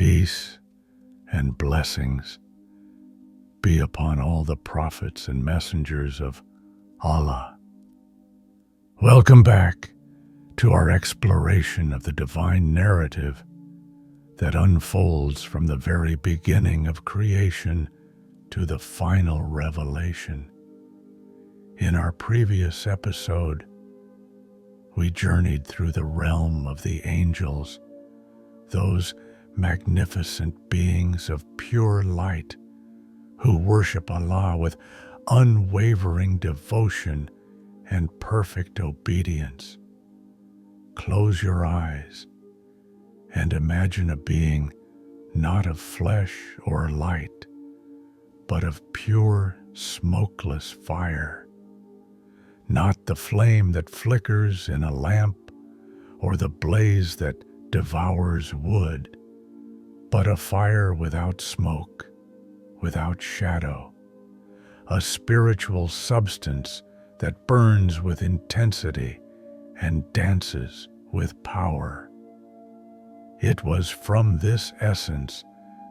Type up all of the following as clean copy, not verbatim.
Peace and blessings be upon all the prophets and messengers of Allah. Welcome back to our exploration of the divine narrative that unfolds from the very beginning of creation to the final revelation. In our previous episode, we journeyed through the realm of the angels, those magnificent beings of pure light who worship Allah with unwavering devotion and perfect obedience. Close your eyes and imagine a being not of flesh or light, but of pure, smokeless fire. Not the flame that flickers in a lamp or the blaze that devours wood, but a fire without smoke, without shadow, a spiritual substance that burns with intensity and dances with power. It was from this essence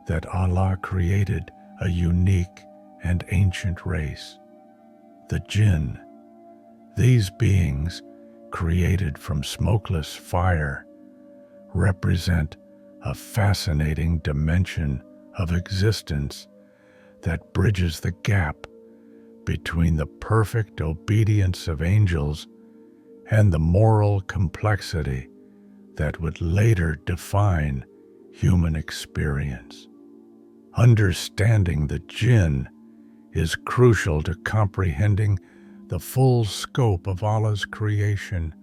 that Allah created a unique and ancient race, the Jinn. These beings, created from smokeless fire, represent a fascinating dimension of existence that bridges the gap between the perfect obedience of angels and the moral complexity that would later define human experience. Understanding the Jinn is crucial to comprehending the full scope of Allah's creation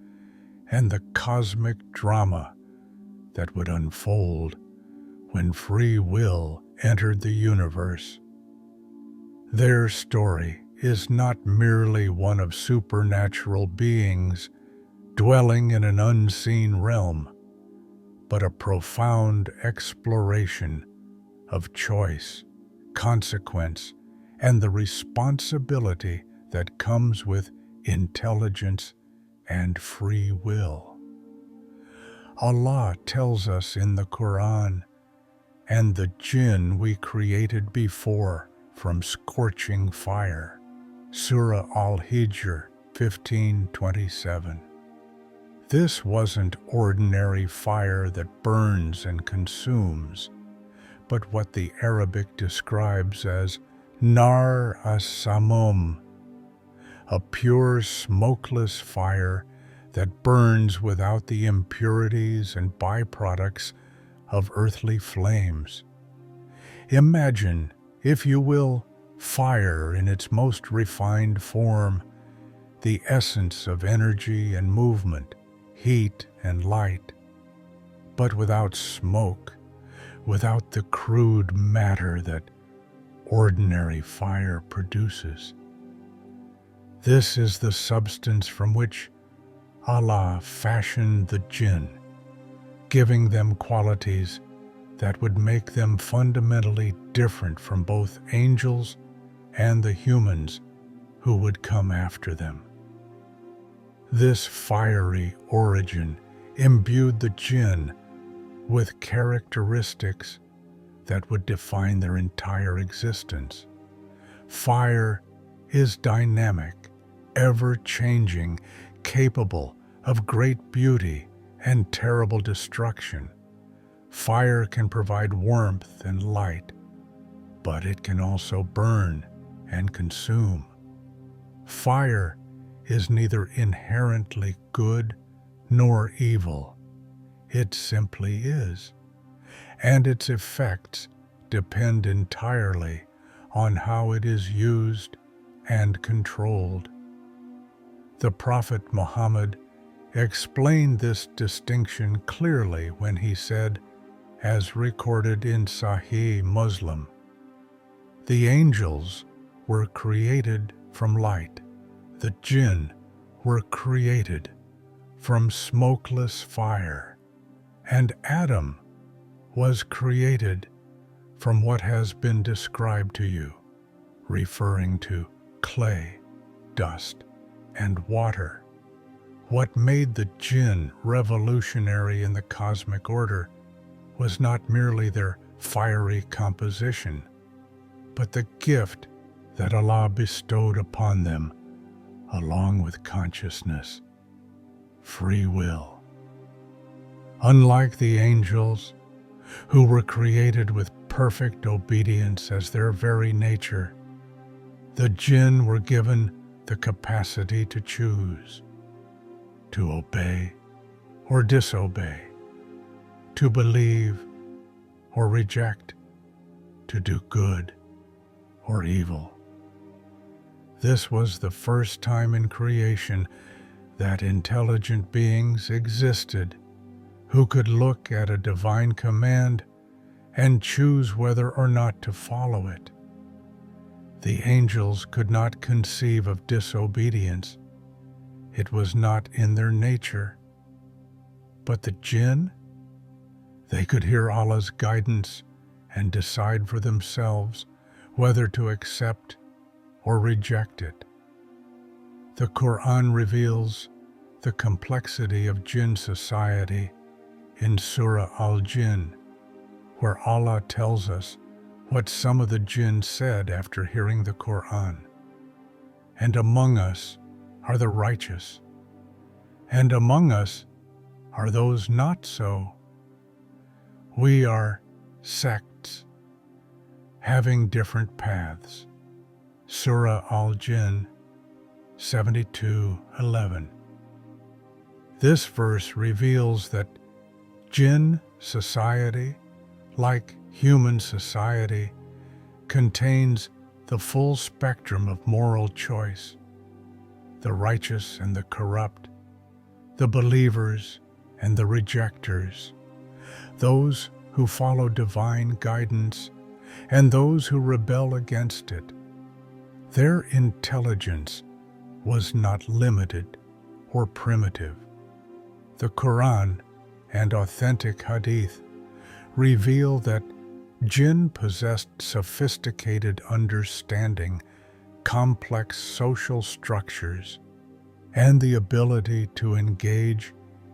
and the cosmic drama that would unfold when free will entered the universe. Their story is not merely one of supernatural beings dwelling in an unseen realm, but a profound exploration of choice, consequence, and the responsibility that comes with intelligence and free will. Allah tells us in the Quran, "And the Jinn we created before from scorching fire." Surah Al-Hijr 15:27. This wasn't ordinary fire that burns and consumes, but what the Arabic describes as nar as-samum, a pure smokeless fire that burns without the impurities and byproducts of earthly flames. Imagine, if you will, fire in its most refined form, the essence of energy and movement, heat and light, but without smoke, without the crude matter that ordinary fire produces. This is the substance from which Allah fashioned the Jinn, giving them qualities that would make them fundamentally different from both angels and the humans who would come after them. This fiery origin imbued the Jinn with characteristics that would define their entire existence. Fire is dynamic, ever-changing, capable of great beauty and terrible destruction. Fire can provide warmth and light, but it can also burn and consume. Fire is neither inherently good nor evil. It simply is, and its effects depend entirely on how it is used and controlled. The Prophet Muhammad explained this distinction clearly when he said, as recorded in Sahih Muslim, "The angels were created from light. The Jinn were created from smokeless fire, and Adam was created from what has been described to you," referring to clay, dust, and water. What made the Jinn revolutionary in the cosmic order was not merely their fiery composition, but the gift that Allah bestowed upon them, along with consciousness, free will. Unlike the angels, who were created with perfect obedience as their very nature, the jinn were given the capacity to choose, to obey or disobey, to believe or reject, to do good or evil. This was the first time in creation that intelligent beings existed who could look at a divine command and choose whether or not to follow it. The angels could not conceive of disobedience. It was not in their nature. But the jinn? They could hear Allah's guidance and decide for themselves whether to accept or reject it. The Quran reveals the complexity of jinn society in Surah Al-Jinn, where Allah tells us what some of the jinn said after hearing the Quran. And among us are the righteous, and among us are those not so. We are sects, having different paths. Surah Al-Jinn 72:11. This verse reveals that jinn society, like human society, contains the full spectrum of moral choice: the righteous and the corrupt, the believers and the rejectors, those who follow divine guidance and those who rebel against it. Their intelligence was not limited or primitive. The Quran and authentic hadith reveal that jinn possessed sophisticated understanding, complex social structures, and the ability to engage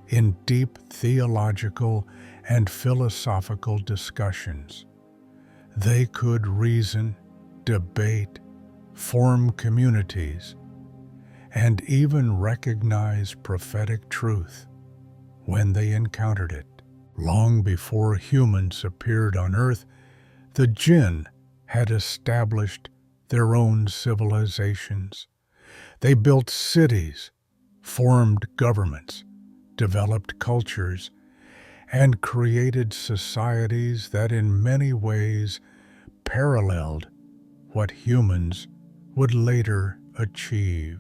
in deep theological and philosophical discussions. They could reason, debate, form communities, and even recognize prophetic truth when they encountered it. Long before humans appeared on Earth, the jinn had established their own civilizations. They built cities, formed governments, developed cultures, and created societies that in many ways paralleled what humans would later achieve.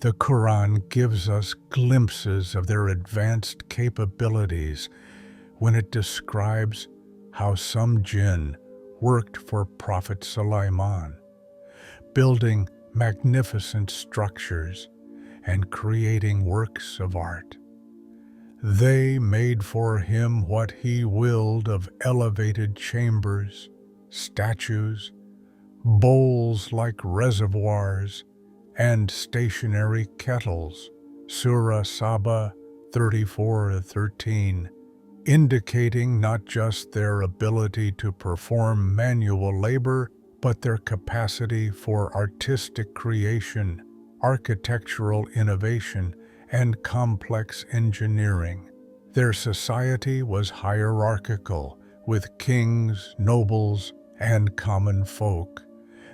The Quran gives us glimpses of their advanced capabilities when it describes how some jinn worked for Prophet Sulaiman, building magnificent structures and creating works of art. They made for him what he willed of elevated chambers, statues, bowls like reservoirs, and stationary kettles. Surah Saba 34:13, indicating not just their ability to perform manual labor, but their capacity for artistic creation, architectural innovation, and complex engineering. Their society was hierarchical, with kings, nobles, and common folk.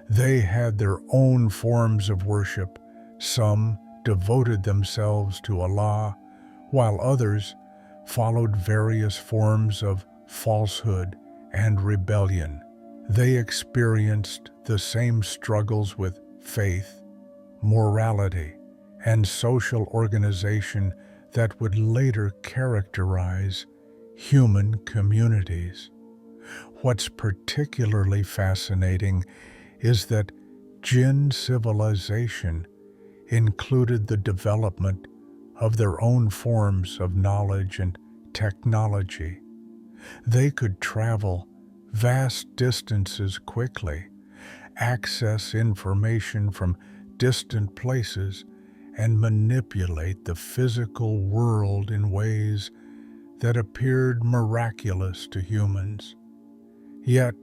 They had their own forms of worship. Some devoted themselves to Allah, while others followed various forms of falsehood and rebellion. They experienced the same struggles with faith, morality, and social organization that would later characterize human communities. What's particularly fascinating is that jinn civilization included the development of their own forms of knowledge and technology. They could travel vast distances quickly, access information from distant places, and manipulate the physical world in ways that appeared miraculous to humans. Yet,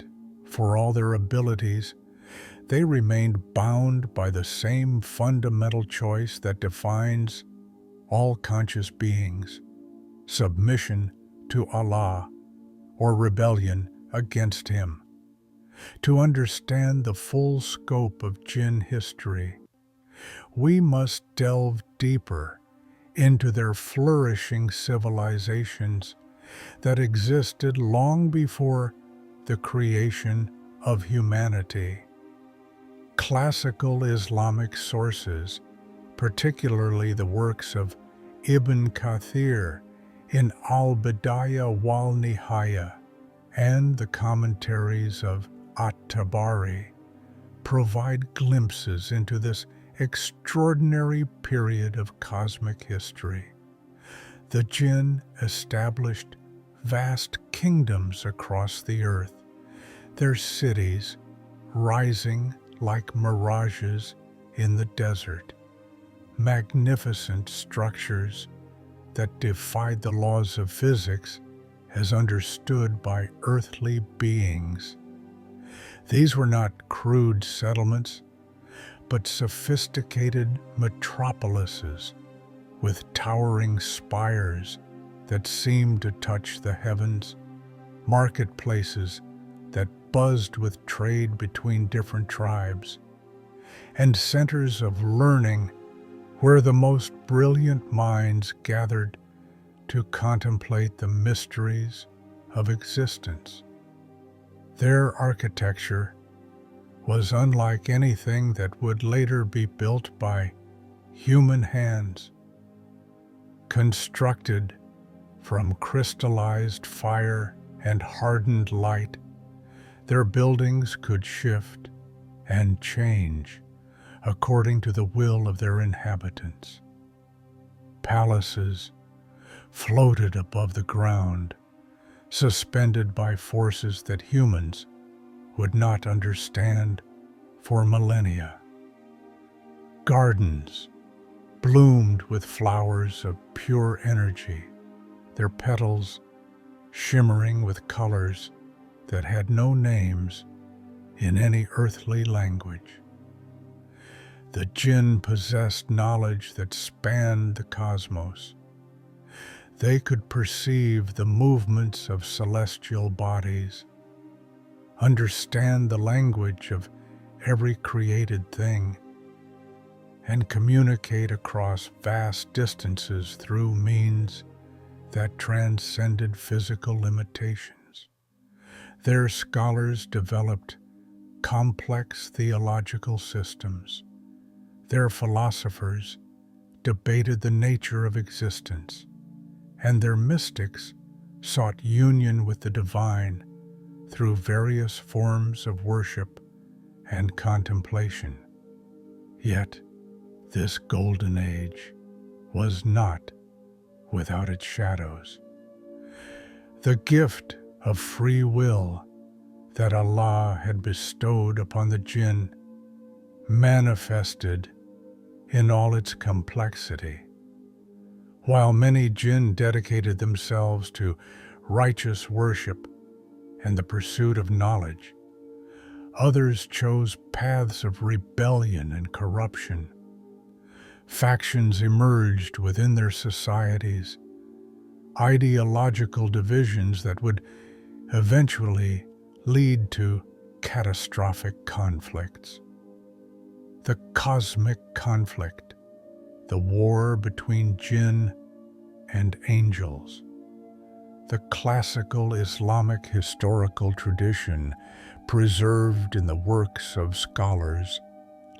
for all their abilities, they remained bound by the same fundamental choice that defines all conscious beings: submission to Allah or rebellion against Him. To understand the full scope of Jinn history, we must delve deeper into their flourishing civilizations that existed long before the creation of humanity. Classical Islamic sources, particularly the works of Ibn Kathir in Al-Bidayah wal-Nihaya and the commentaries of At-Tabari, provide glimpses into this extraordinary period of cosmic history. The Jinn established vast kingdoms across the earth, their cities rising like mirages in the desert, magnificent structures that defied the laws of physics as understood by earthly beings. These were not crude settlements, but sophisticated metropolises with towering spires that seemed to touch the heavens, marketplaces that buzzed with trade between different tribes, and centers of learning where the most brilliant minds gathered to contemplate the mysteries of existence. Their architecture was unlike anything that would later be built by human hands. Constructed from crystallized fire and hardened light, their buildings could shift and change according to the will of their inhabitants. Palaces floated above the ground, suspended by forces that humans would not understand for millennia. Gardens bloomed with flowers of pure energy, their petals shimmering with colors that had no names in any earthly language. The Jinn possessed knowledge that spanned the cosmos. They could perceive the movements of celestial bodies, understand the language of every created thing, and communicate across vast distances through means that transcended physical limitations. Their scholars developed complex theological systems. Their philosophers debated the nature of existence, and their mystics sought union with the divine through various forms of worship and contemplation. Yet, this golden age was not without its shadows. The gift of free will that Allah had bestowed upon the Jinn manifested in all its complexity. While many Jinn dedicated themselves to righteous worship and the pursuit of knowledge, others chose paths of rebellion and corruption. Factions emerged within their societies, ideological divisions that would eventually lead to catastrophic conflicts. The cosmic conflict, the war between Jinn and angels. The classical Islamic historical tradition preserved in the works of scholars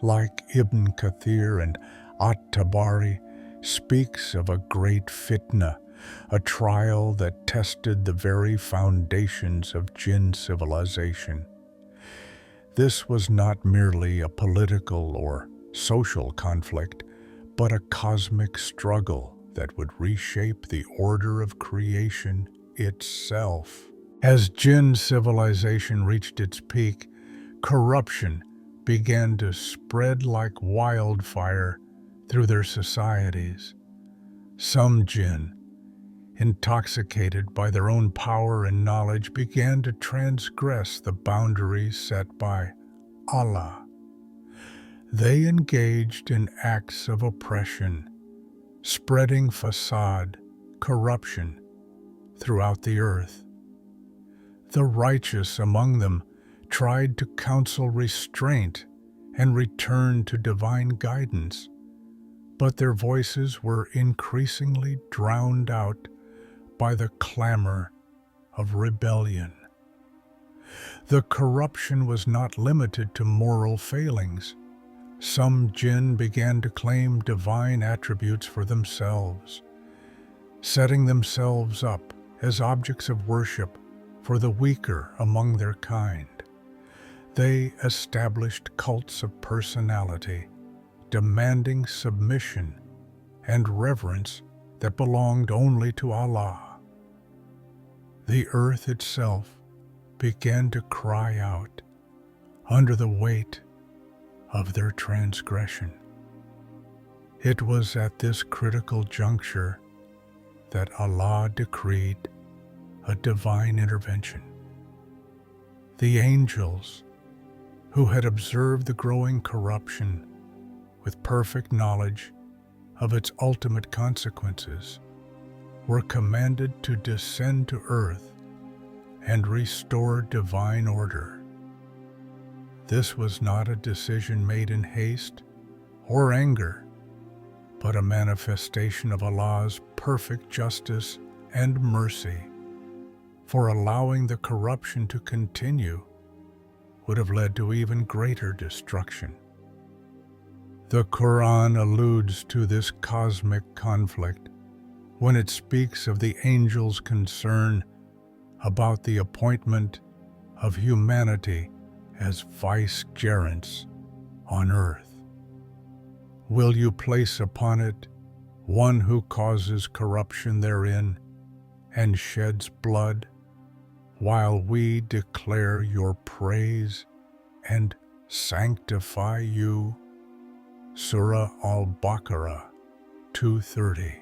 like Ibn Kathir and At-Tabari speaks of a great fitna, a trial that tested the very foundations of Jinn civilization. This was not merely a political or social conflict, but a cosmic struggle that would reshape the order of creation itself. As Jinn civilization reached its peak, corruption began to spread like wildfire through their societies. Some Jinn, intoxicated by their own power and knowledge, began to transgress the boundaries set by Allah. They engaged in acts of oppression, spreading fasad, corruption, throughout the earth. The righteous among them tried to counsel restraint and return to divine guidance, but their voices were increasingly drowned out by the clamor of rebellion. The corruption was not limited to moral failings. Some jinn began to claim divine attributes for themselves, setting themselves up as objects of worship for the weaker among their kind. They established cults of personality, demanding submission and reverence that belonged only to Allah. The earth itself began to cry out under the weight of their transgression. It was at this critical juncture that Allah decreed a divine intervention. The angels, who had observed the growing corruption with perfect knowledge of its ultimate consequences, were commanded to descend to earth and restore divine order. This was not a decision made in haste or anger, but a manifestation of Allah's perfect justice and mercy. For allowing the corruption to continue would have led to even greater destruction. The Quran alludes to this cosmic conflict when it speaks of the angels' concern about the appointment of humanity as vicegerents on earth. Will you place upon it one who causes corruption therein and sheds blood, while we declare your praise and sanctify you? Surah Al-Baqarah 230.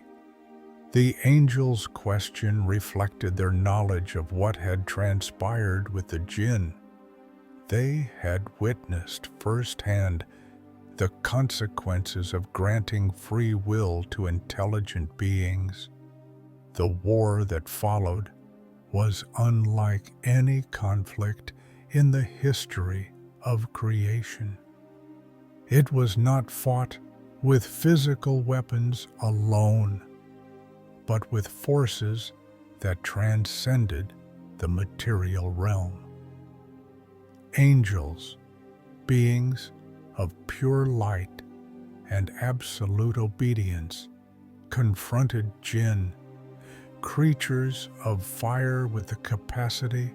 The angels' question reflected their knowledge of what had transpired with the jinn. They had witnessed firsthand the consequences of granting free will to intelligent beings. The war that followed was unlike any conflict in the history of creation. It was not fought with physical weapons alone, but with forces that transcended the material realm. Angels, beings of pure light and absolute obedience, confronted jinn, creatures of fire with the capacity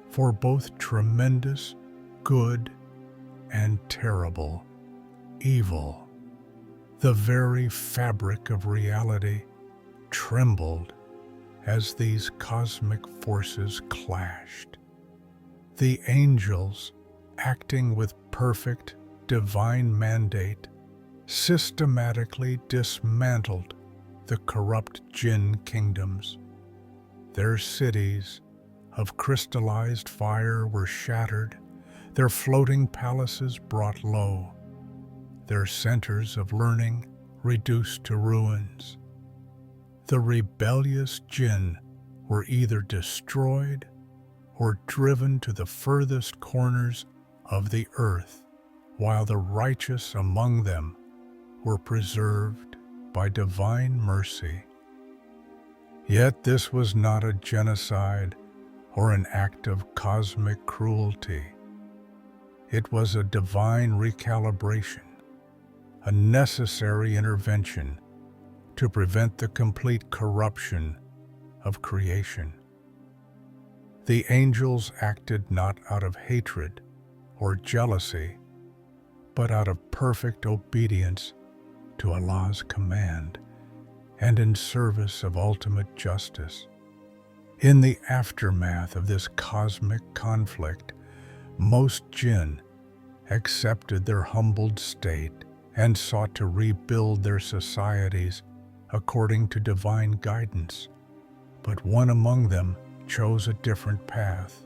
for both tremendous good and terrible evil. The very fabric of reality trembled as these cosmic forces clashed. The angels, acting with perfect divine mandate, systematically dismantled the corrupt jinn kingdoms. Their cities of crystallized fire were shattered, their floating palaces brought low, their centers of learning reduced to ruins. The rebellious jinn were either destroyed or driven to the furthest corners of the earth, while the righteous among them were preserved by divine mercy. Yet this was not a genocide or an act of cosmic cruelty. It was a divine recalibration, a necessary intervention to prevent the complete corruption of creation. The angels acted not out of hatred or jealousy, but out of perfect obedience to Allah's command and in service of ultimate justice. In the aftermath of this cosmic conflict, most jinn accepted their humbled state and sought to rebuild their societies according to divine guidance. But one among them chose a different path.